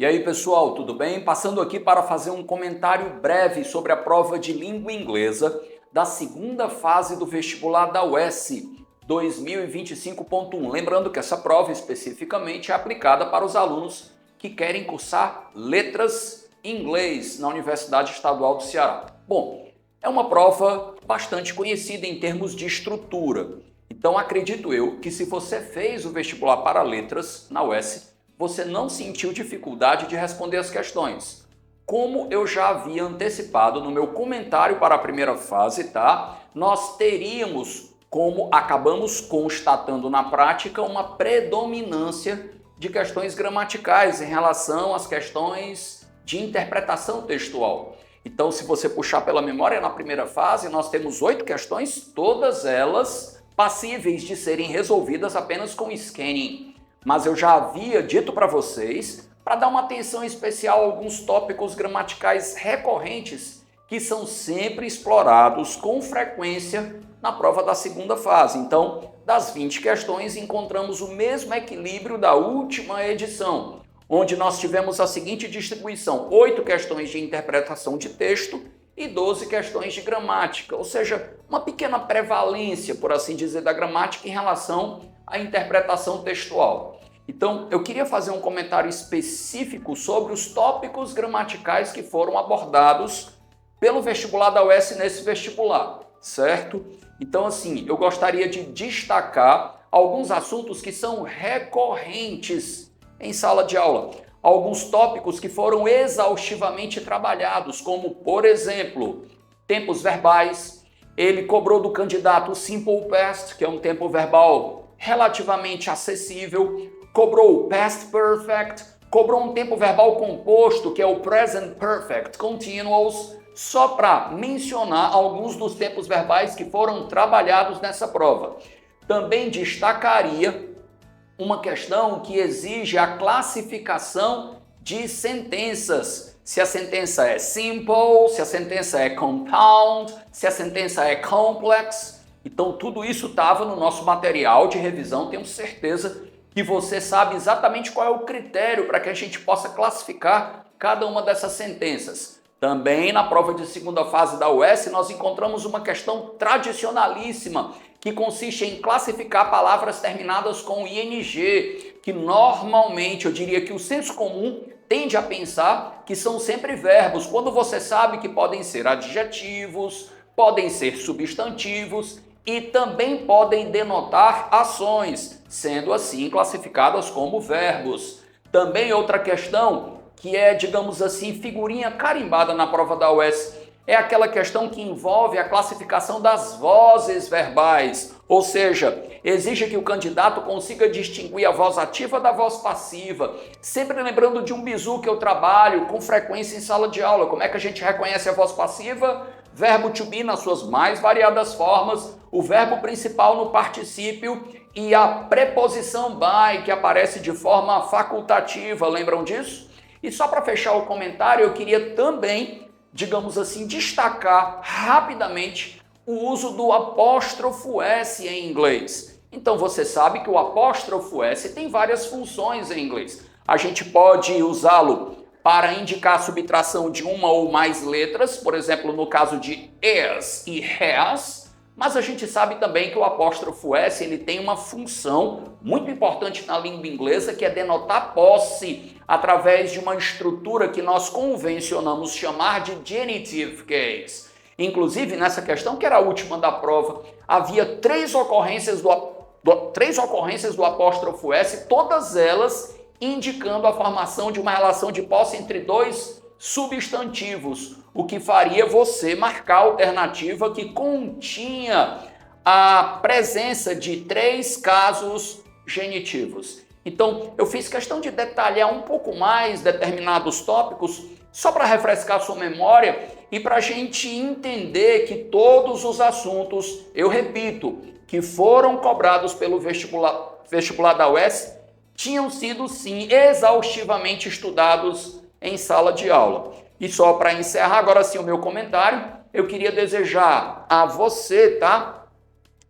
E aí, pessoal, tudo bem? Passando aqui para fazer um comentário breve sobre a prova de língua inglesa da segunda fase do vestibular da UES 2025.1. Lembrando que essa prova especificamente é aplicada para os alunos que querem cursar letras em inglês na Universidade Estadual do Ceará. Bom, é uma prova bastante conhecida em termos de estrutura. Então, acredito eu que se você fez o vestibular para letras na UES, você não sentiu dificuldade de responder as questões. Como eu já havia antecipado no meu comentário para a primeira fase, tá? Nós teríamos, como acabamos constatando na prática, uma predominância de questões gramaticais em relação às questões de interpretação textual. Então, se você puxar pela memória, na primeira fase, nós temos 8 questões, todas elas passíveis de serem resolvidas apenas com scanning. Mas eu já havia dito para vocês para dar uma atenção especial a alguns tópicos gramaticais recorrentes que são sempre explorados com frequência na prova da segunda fase. Então, das 20 questões, encontramos o mesmo equilíbrio da última edição, onde nós tivemos a seguinte distribuição: 8 questões de interpretação de texto e 12 questões de gramática, ou seja, uma pequena prevalência, por assim dizer, da gramática em relação à interpretação textual. Então, eu queria fazer um comentário específico sobre os tópicos gramaticais que foram abordados pelo vestibular da UES nesse vestibular, certo? Então, assim, eu gostaria de destacar alguns assuntos que são recorrentes em sala de aula. Alguns tópicos que foram exaustivamente trabalhados, como, por exemplo, tempos verbais. Ele cobrou do candidato o Simple Past, que é um tempo verbal relativamente acessível. Cobrou o Past Perfect. Cobrou um tempo verbal composto, que é o Present Perfect Continuous, só para mencionar alguns dos tempos verbais que foram trabalhados nessa prova. Também destacaria uma questão que exige a classificação de sentenças. Se a sentença é simple, se a sentença é compound, se a sentença é complex. Então, tudo isso estava no nosso material de revisão. Tenho certeza que você sabe exatamente qual é o critério para que a gente possa classificar cada uma dessas sentenças. Também na prova de segunda fase da UES, nós encontramos uma questão tradicionalíssima, que consiste em classificar palavras terminadas com ing, que normalmente, eu diria que o senso comum tende a pensar que são sempre verbos, quando você sabe que podem ser adjetivos, podem ser substantivos e também podem denotar ações, sendo assim classificadas como verbos. Também outra questão que é, digamos assim, figurinha carimbada na prova da UES, é aquela questão que envolve a classificação das vozes verbais, ou seja, exige que o candidato consiga distinguir a voz ativa da voz passiva, sempre lembrando de um bizu que eu trabalho com frequência em sala de aula. Como é que a gente reconhece a voz passiva? Verbo to be nas suas mais variadas formas, o verbo principal no particípio e a preposição by, que aparece de forma facultativa, lembram disso? E só para fechar o comentário, eu queria também, digamos assim, destacar rapidamente o uso do apóstrofo S em inglês. Então você sabe que o apóstrofo S tem várias funções em inglês. A gente pode usá-lo para indicar a subtração de uma ou mais letras, por exemplo, no caso de is e has, mas a gente sabe também que o apóstrofo S ele tem uma função muito importante na língua inglesa, que é denotar posse através de uma estrutura que nós convencionamos chamar de genitive case. Inclusive, nessa questão, que era a última da prova, havia 3 ocorrências do apóstrofo S, todas elas indicando a formação de uma relação de posse entre 2 substantivos, o que faria você marcar a alternativa que continha a presença de 3 casos genitivos. Então, eu fiz questão de detalhar um pouco mais determinados tópicos, só para refrescar sua memória e para a gente entender que todos os assuntos, eu repito, que foram cobrados pelo vestibular da UES, tinham sido, sim, exaustivamente estudados em sala de aula. E só para encerrar agora sim o meu comentário, eu queria desejar a você, tá?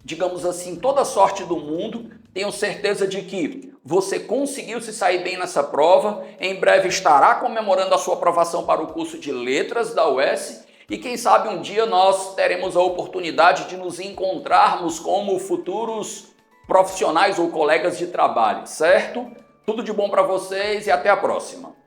Digamos assim, toda a sorte do mundo. Tenho certeza de que você conseguiu se sair bem nessa prova, em breve estará comemorando a sua aprovação para o curso de Letras da UES e quem sabe um dia nós teremos a oportunidade de nos encontrarmos como futuros profissionais ou colegas de trabalho, certo? Tudo de bom para vocês e até a próxima.